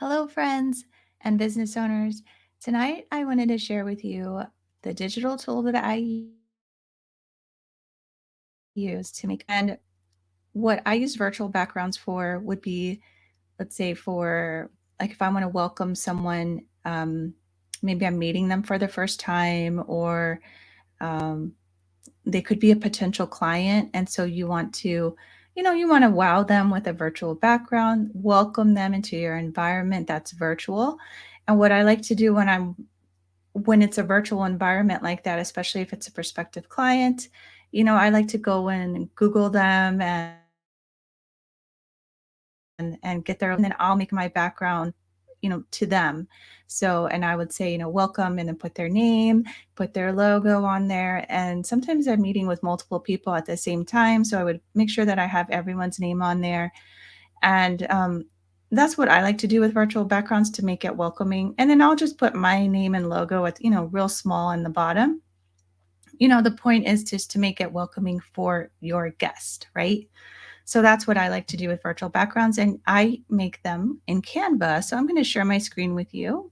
Hello, friends and business owners. Tonight, I wanted to share with you the digital tool that I use to make, and what I use virtual backgrounds for would be, let's say, for like if I want to welcome someone, maybe I'm meeting them for the first time, or um, they could be a potential client. And so you want to, you want to wow them with a virtual background, welcome them into your environment that's virtual. And what I like to do when it's a virtual environment like that, especially if it's a prospective client, I like to go in and Google them and get their, and then I'll make my background, to them. So, and I would say, welcome, and then put their name, put their logo on there. And sometimes I'm meeting with multiple people at the same time. So I would make sure that I have everyone's name on there. And that's what I like to do with virtual backgrounds to make it welcoming. And then I'll just put my name and logo at, real small in the bottom. The point is just to make it welcoming for your guest, right? So that's what I like to do with virtual backgrounds, and I make them in Canva. So I'm going to share my screen with you.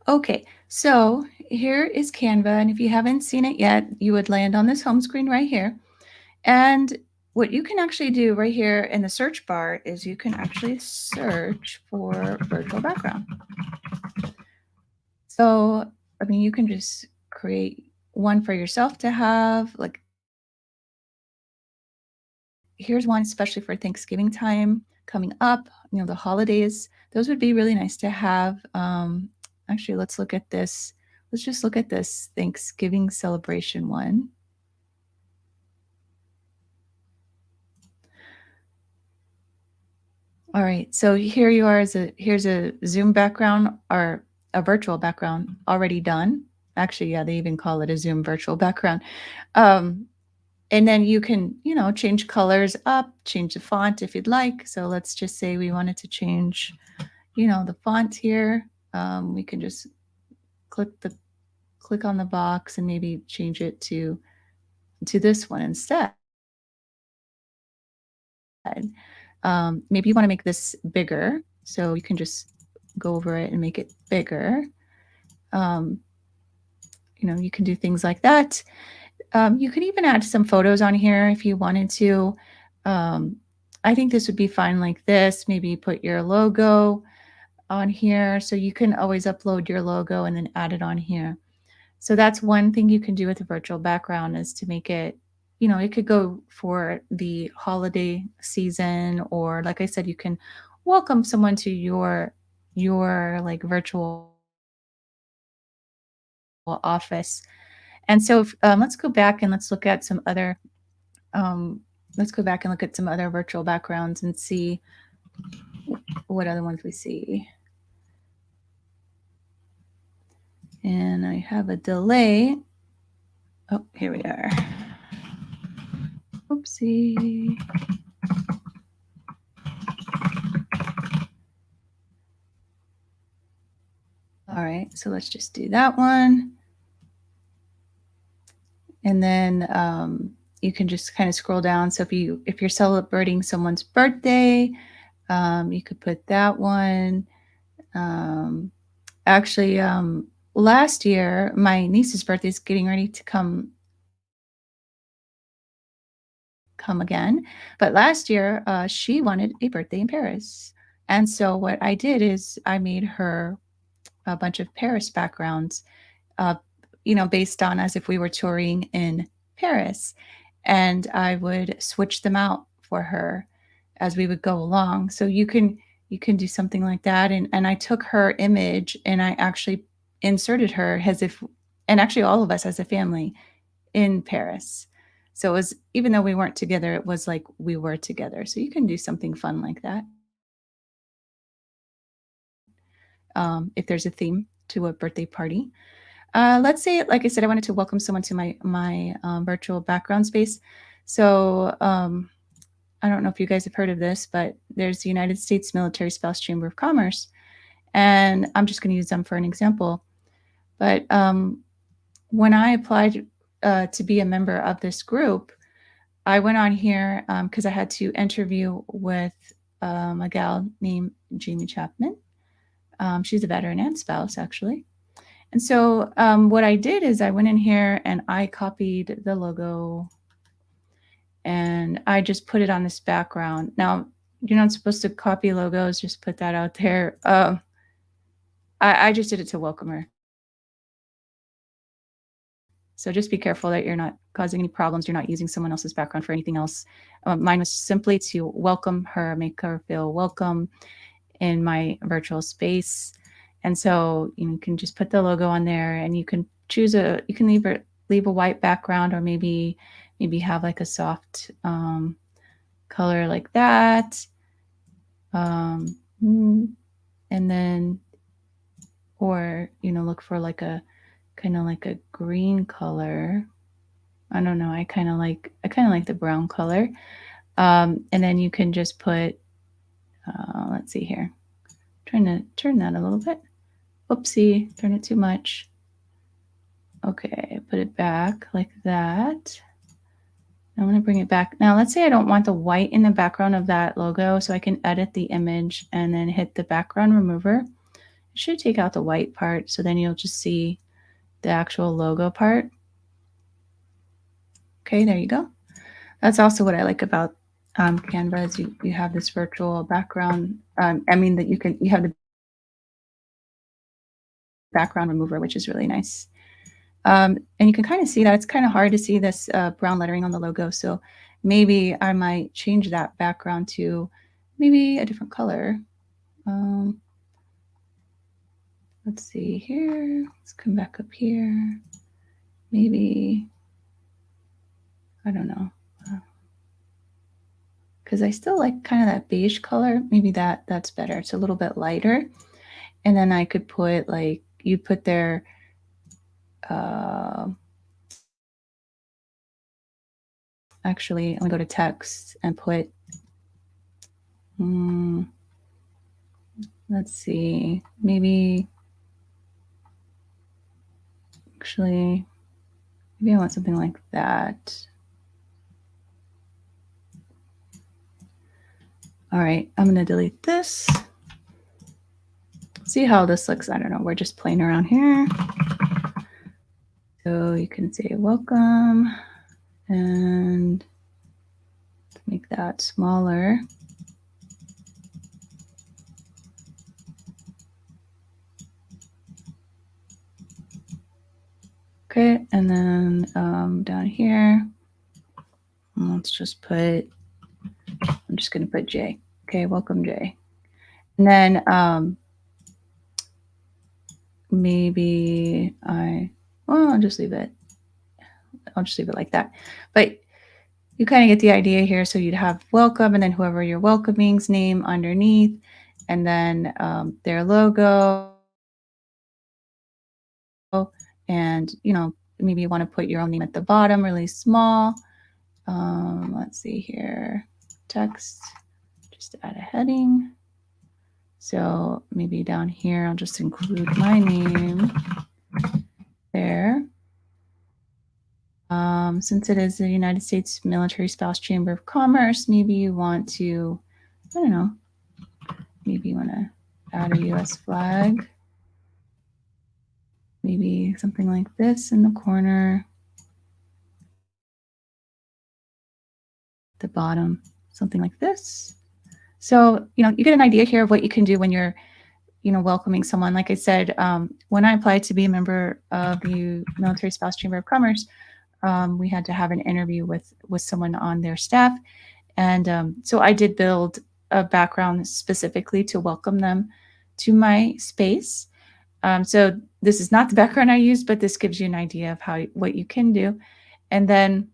Okay, so here is Canva, and if you haven't seen it yet, you would land on this home screen right here. And what you can actually do right here in the search bar is you can actually search for virtual background. So, I mean, you can just create one for yourself to have. Like, here's one especially for Thanksgiving time coming up, the holidays. Those would be really nice to have. Actually, let's look at this. Let's just look at this Thanksgiving celebration one. All right, so here you are here's a Zoom background or a virtual background already done. Actually, yeah, they even call it a Zoom virtual background. Um, and then you can, change colors up, change the font if you'd like. So let's just say we wanted to change, the font here. We can just click on the box and maybe change it to this one instead. Maybe you want to make this bigger, so you can just go over it and make it bigger. Um, you can do things like that. You can even add some photos on here if you wanted to. Um, I think this would be fine like this. Maybe put your logo on here. So you can always upload your logo and then add it on here. So that's one thing you can do with a virtual background, is to make it, it could go for the holiday season, or like I said, you can welcome someone to your like virtual office. And so let's go back and um, let's go back and look at some other virtual backgrounds and see what other ones we see. And I have a delay. Oh, here we are. Oopsie. All right, so let's just do that one. And then you can just kind of scroll down. So if you're celebrating someone's birthday, you could put that one. Um, actually, last year my niece's birthday is getting ready to come again, but last year she wanted a birthday in Paris, and so what I did is I made her a bunch of Paris backgrounds, uh, based on as if we were touring in Paris. And I would switch them out for her as we would go along. So you can do something like that. And I took her image and I actually inserted her as if, and actually all of us as a family in Paris. So it was, even though we weren't together, it was like we were together. So you can do something fun like that. If there's a theme to a birthday party. Let's say, like I said, I wanted to welcome someone to my virtual background space. So I don't know if you guys have heard of this, but there's the United States Military Spouse Chamber of Commerce, And I'm just going to use them for an example. But when I applied to be a member of this group, I went on here because I had to interview with a gal named Jamie Chapman. She's a veteran and spouse, actually. And so what I did is I went in here and I copied the logo and I just put it on this background. Now, you're not supposed to copy logos, just put that out there. I just did it to welcome her. So just be careful that you're not causing any problems. You're not using someone else's background for anything else. Mine was simply to welcome her, make her feel welcome in my virtual space. And so you can just put the logo on there, and you can choose you can leave a white background, or maybe have like a soft color like that. And then, or, look for like a kind of like a green color. I don't know. I kind of like the brown color. And then you can just put, let's see here. Trying to turn that a little bit. Oopsie, turn it too much. Okay, put it back like that. I'm going to bring it back. Now, let's say I don't want the white in the background of that logo, so I can edit the image and then hit the background remover. It should take out the white part, so then you'll just see the actual logo part. Okay, there you go. That's also what I like about Canva is you have this virtual background. I mean that you have the background remover, which is really nice. And you can kind of see that it's kind of hard to see this brown lettering on the logo. So maybe I might change that background to maybe a different color. Let's see here. Let's come back up here. Maybe, I don't know. Because I still like kind of that beige color. Maybe that's better. It's a little bit lighter. And then I could put like, you put there, actually, I'm gonna go to text and put, let's see, maybe I want something like that. All right, I'm gonna delete this. See how this looks. I don't know, we're just playing around here. So you can say welcome and make that smaller. Okay, and then down here, let's just put, I'm just gonna put Jay. Okay, welcome Jay. And then maybe I'll just leave it. I'll just leave it like that. But you kind of get the idea here. So you'd have welcome, and then whoever you're welcoming's name underneath, and then their logo. And, maybe you want to put your own name at the bottom, really small. Let's see here, text, just add a heading. So maybe down here, I'll just include my name there. Since it is the United States Military Spouse Chamber of Commerce, maybe you want to, I don't know, maybe you want to add a U.S. flag. Maybe something like this in the corner. The bottom, something like this. So, you get an idea here of what you can do when you're, welcoming someone. Like I said, when I applied to be a member of the Military Spouse Chamber of Commerce, we had to have an interview with someone on their staff. And so I did build a background specifically to welcome them to my space. So this is not the background I used, but this gives you an idea of what you can do. And then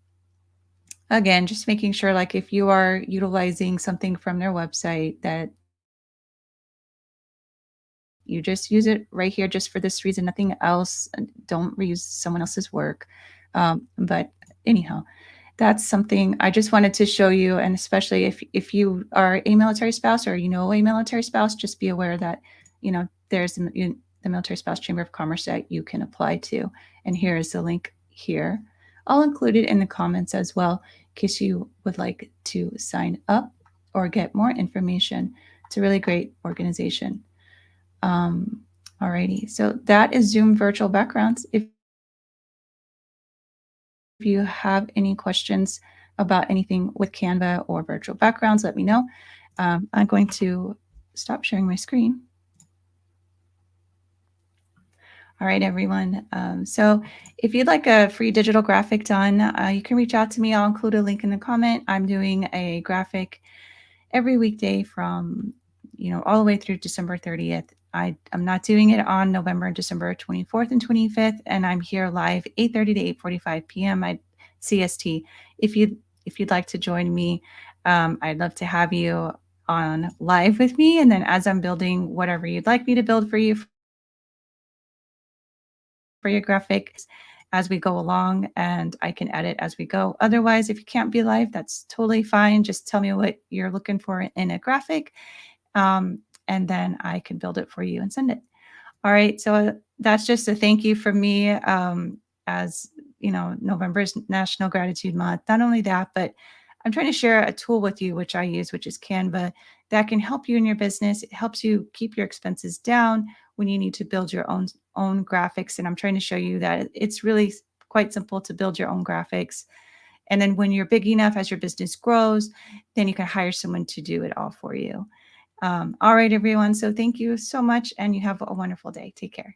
again, just making sure, like if you are utilizing something from their website, that you just use it right here just for this reason, nothing else. Don't reuse someone else's work. But anyhow, that's something I just wanted to show you. And especially if you are a military spouse or a military spouse, just be aware that, there's the Military Spouse Chamber of Commerce that you can apply to. And here is the link here. I'll include it in the comments as well in case you would like to sign up or get more information. It's a really great organization. Alrighty, so that is Zoom virtual backgrounds. If you have any questions about anything with Canva or virtual backgrounds, let me know. I'm going to stop sharing my screen. All right, everyone. So if you'd like a free digital graphic done, you can reach out to me. I'll include a link in the comment. I'm doing a graphic every weekday from, all the way through December 30th. I'm not doing it on November and December 24th and 25th, and I'm here live 8:30 to 8:45 p.m. CST. If you'd like to join me, I'd love to have you on live with me. And then as I'm building whatever you'd like me to build for you for your graphics as we go along, and I can edit as we go. Otherwise, if you can't be live, that's totally fine. Just tell me what you're looking for in a graphic, and then I can build it for you and send it. All right, so that's just a thank you from me, as November's National Gratitude Month. Not only that, but I'm trying to share a tool with you, which I use, which is Canva, that can help you in your business. It helps you keep your expenses down when you need to build your own graphics. And I'm trying to show you that it's really quite simple to build your own graphics. And then when you're big enough, as your business grows, then you can hire someone to do it all for you. All right, everyone. So thank you so much, and you have a wonderful day. Take care.